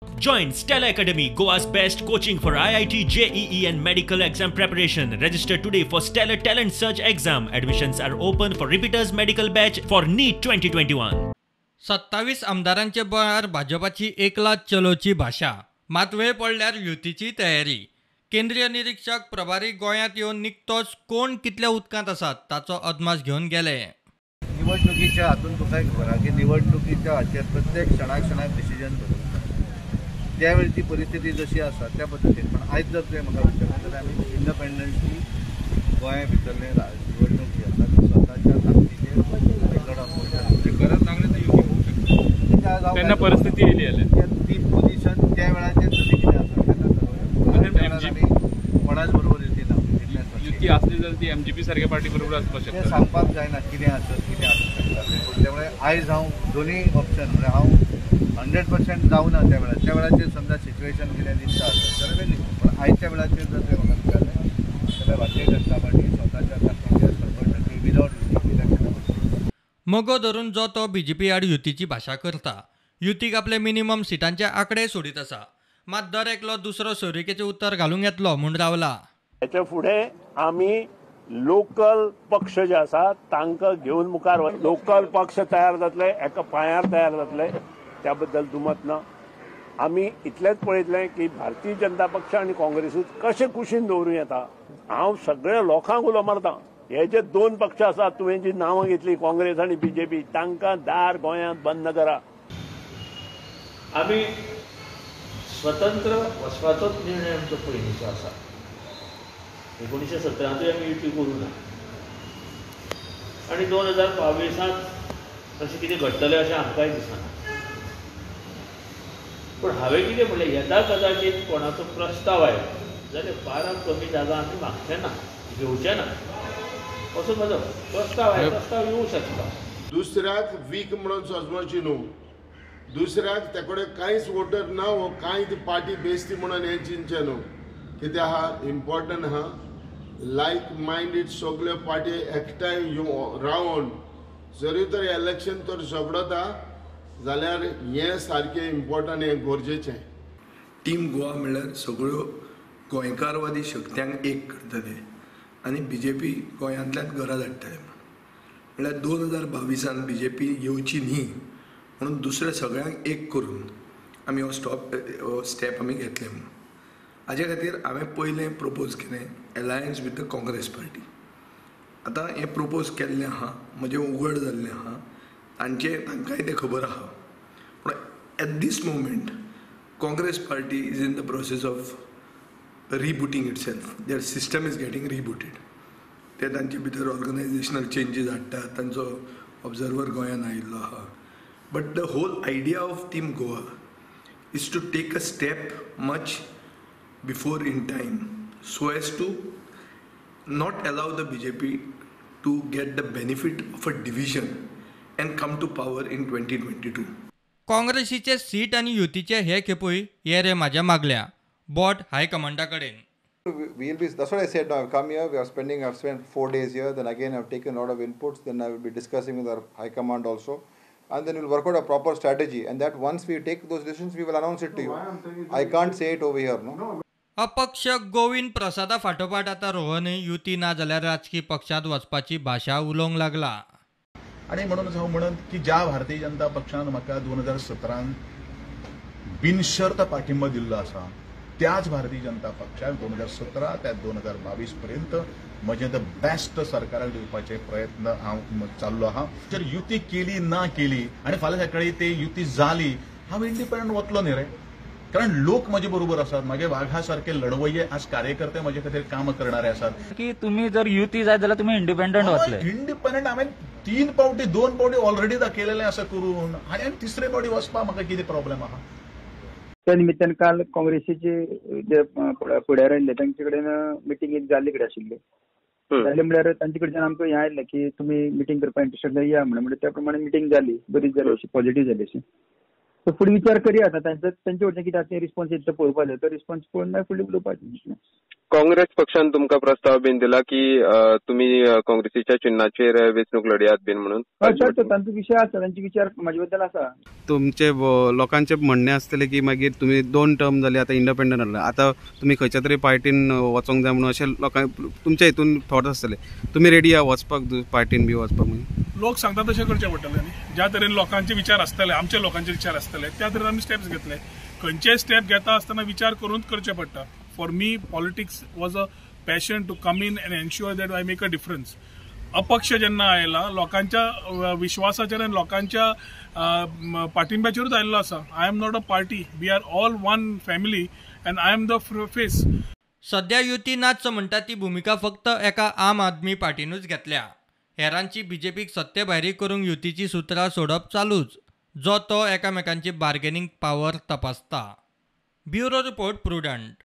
Join Stella Academy, Goa's best coaching for IIT, JEE and medical exam preparation. Register today for Stellar Talent Search exam. Admissions are open for repeaters medical batch for NEET 2021. 27 आमदारांचे बळार भाजपाची एकलाच चलोची भाषा. मात वेळ पडल्यार युतीची तयारी. केंद्रीय निरीक्षक प्रभारी गोंयांत येवन निकतोच कोण कितल्या उदकांत आसात ताचो अदमास घेवन गेले. निवडणुकीच्या हातून तुका खबर आहा की निवडणुकीच्या हाचेर प्रत्येक क्षणाक डिसिजन घेवप त्यावेळी ती परिस्थिती जशी आसा त्या पद्दतीन. पण आयज जर तुवें म्हाका विचारलें जाल्यार आमी इंडिपेंडंटली गोंया भितरले निवडणूक जी आसा ती स्वताच्या ताकदीचेर गरज लागली तर योग्य होऊ शकते. त्यांना परिस्थिती येयली ती पोझिशन त्या वेळाचेर जशी कितें आसा तेन्ना आमी कोणाच बरोबर युती असली जाल्यार ती MGP सारख्या पार्टी बरोबर आसपाक शकता. तें सांगपाक जायना कितें आसत कितें आसूं शकता. त्यामुळे आयज हांव दोनूय ऑप्शन म्हणजे हांव 100% जावना त्या वेळाचेर समजा सिच्युएशन कितें दिसता जाल्यार वेगळी. पण आयच्या वेळाचेर जर तुवें म्हाका विचारलें जाल्यार भारतीय जनता पार्टी स्वताच्या ताकदीचेर 100% विदावट युती इलेक्शन. मोगो धरून जो तो BJP आड युतीची भाषा करता. युतीक आपले मिनिमम सिटांचे आकडे सोडीत आसा. मात दर एकलो दुसरो सोयरिकेचें उत्तर घालूंक येतलो म्हूण रावला. हेच्या फुडें आमी लोकल पक्ष जे आसात तांकां घेवन मुखार लोकल पक्ष तयार जातले एका पांयार तयार जातले त्या बद्दल दुमत ना. आमी इतलेंच पळयतलें की भारतीय जनता पक्ष आनी काँग्रेसूच कशें कुशीन दवरूं येता. हांव सगळ्या लोकांक उलो मारतां. हे जे दोन पक्ष आसात तुवें जी नांवां घेतली काँग्रेस आनी BJP तांकां दार गोंयांत बंद करा. आमी स्वतंत्र वचपाचोच निर्णय आमचो पयलींचो आसा. 1917 आमी युती करूं ना आनी 2022 तशें कितें घडटलें अशें आमकांय दिसना. पूण हांवें कितें म्हणलें येदा कदाचित कोणाचो प्रस्ताव आयलो जाल्यार फाराक कमी जागा आमी मागचे ना घेवचे ना असो म्हजो प्रस्ताव आहे. प्रस्ताव येवं शकता. दुसऱ्याक वीक म्हणून समजची न्हू. दुसऱ्याक ते कडेन कांयच वोटर ना वो कांय ती पार्टी बेजती म्हणून हें चिंतचें न्हू. कित्याक आहा इम्पॉर्टंट आहा लायक मायंडेड सगळ्यो पार्टी एकठांय रावन जरी तर इलेक्शन तर झगडता जाल्यार हें सारकें इम्पॉर्टंट हें गरजेचें. टीम गोवा म्हणल्यार सगळ्यो गोंयकारवादी शक्त्यांक एक करतले आनी BJP गोंयांतल्यान घरा धाडटले. म्हणल्यार 2022 BJP येवची न्ही म्हणून दुसऱ्या सगळ्यांक एक करून आमी हो स्टेप आमी घेतले म्हणून. हाजे खातीर हांवें पयलें प्रपोज केलें alliance with the Congress party. आतां हें प्रपोज केल्लें आहा म्हजें उघड जाल्लें आहा तांकांय तें खबर आहा. पूण at this moment Congress party is in the process of rebooting itself. Their system is getting rebooted. ते तांचे भितर ऑर्गनायजेशनल चेंजीस हाडटात. तांचो ऑब्जर्वर गोंयांत आयिल्लो आहा. But the whole idea of team Goa is to take a step much before in time so as to not allow the BJP to get the benefit of a division and come to power in 2022. काँग्रेसीचे seat आणि युतीचे हे खेपूय हे रे माझ्या मागल्या बोट हायकमांडा कडेन. That's what I said. Now I've come here. I've spent 4 days here. Then again I've taken a lot of inputs. Then I will be discussing with our high command also, and then we'll work out a proper strategy. And that once we take those decisions, we will announce it to you. I can't say it over here, no. अपक्ष गोविंद प्रसादा फाटोफाट आता रोहनय युती ना जाल्यार राजकीय पक्षात वचपाची भाषा उलोवंक लागला. आणि म्हणूनच हांव म्हणत की ज्या भारतीय जनता पक्षान म्हाका 2017 बिनशर्त पाठिंबा दिल्लो आसा त्याच भारतीय जनता पक्षाक 2017 ते 2022 पर्यंत म्हजें द बेस्ट सरकाराक दिवपाचे प्रयत्न हांव चाललो आहा. जर युती केली ना केली आणि फाल्यां सकाळी ते युती जाली हांव इंडिपेंडंट वतलो न्ही रे. कारण लोक माझे बरोबर असतात. मागे वाघासारखे लढवय्ये आज कार्यकर्ते माझे खातीर काम करणारे असतात. की तुम्ही जर युती जाय जाल्यार तुम्ही इंडिपेंडंट वतले. इंडिपेंडंट हांवें 2 पावटी ऑलरेडी दाखयलेलें आसा करून आनी तिसरे फावटी वचपाक म्हाका कितें प्रॉब्लेम आहा. त्या निमित्तान काल काँग्रेसीचे जे फुडारी आयिल्ले तांचे कडेन मिटींग एक जाल्ली कडेन आशिल्ली. जाले म्हळ्यार तांचे कडच्यान आमकां हें आयिल्लें की तुमी मिटींग करपाक इंटरेस्टेड या म्हणून त्या प्रमाणे मिटींग जाली. बरीच जाली अशी पॉझिटिव्ह जाली अशी. तर फुडें विचार करया आता तांचे कडच्यान कितें आसा रिस्पॉन्स येता पळोवपाक जाय. तो रिस्पॉन्स पळोवन मागीर फुडें उलोवपाचें. काँग्रेस पक्षान तुमकां प्रस्ताव बीन दिला की तुम्ही काँग्रेसीच्या चिन्हाचेर वेंचणूक लडयात बीन म्हणून? तांचो विषय आसा, तांचे विचार म्हाजे बद्दल आसा. तुमचे लोकांचे म्हणणे आसतले की मागीर तुम्ही 2 टर्म जाले, आता इंडिपेंडंट जाले, आता तुम्ही खंयच्या तरी पार्टीन वचोंक जाय म्हणून अशें लोकां तुमच्या हितून थॉट आसतले. तुम्ही रेडी आहा वचपाक पार्टीन बी वचपाक म्हणून? लोक सांगतात तशें करचें पडटलें न्ही. ज्या तरेन लोकांचे विचार आसतले, आमचे लोकांचे विचार आसतले, त्या तरेन आमी स्टेप्स घेतले. खंयचेय स्टेप घेता आसतना विचार करून करचें पडटा. For me politics was a passion to come in and ensure that I make a difference. अपक्ष जेन्ना आयला लोकांच्या विश्वासाचेर आनी लोकांच्या पाठिंब्याचेरूच आयिल्लो आसा. I am not a party, we are all one family and I am the face. सध्या युती नाच म्हणटा ती भूमिका फक्त एका आम आदमी पार्टीनूच घेतल्या. हेरांची बीजेपीक सत्ते भायरी करूंक युतीची सुत्रां सोडप चालूच, जो तो एकामेकांची बार्गेनिंग पावर तपासता. Bureau report prudent.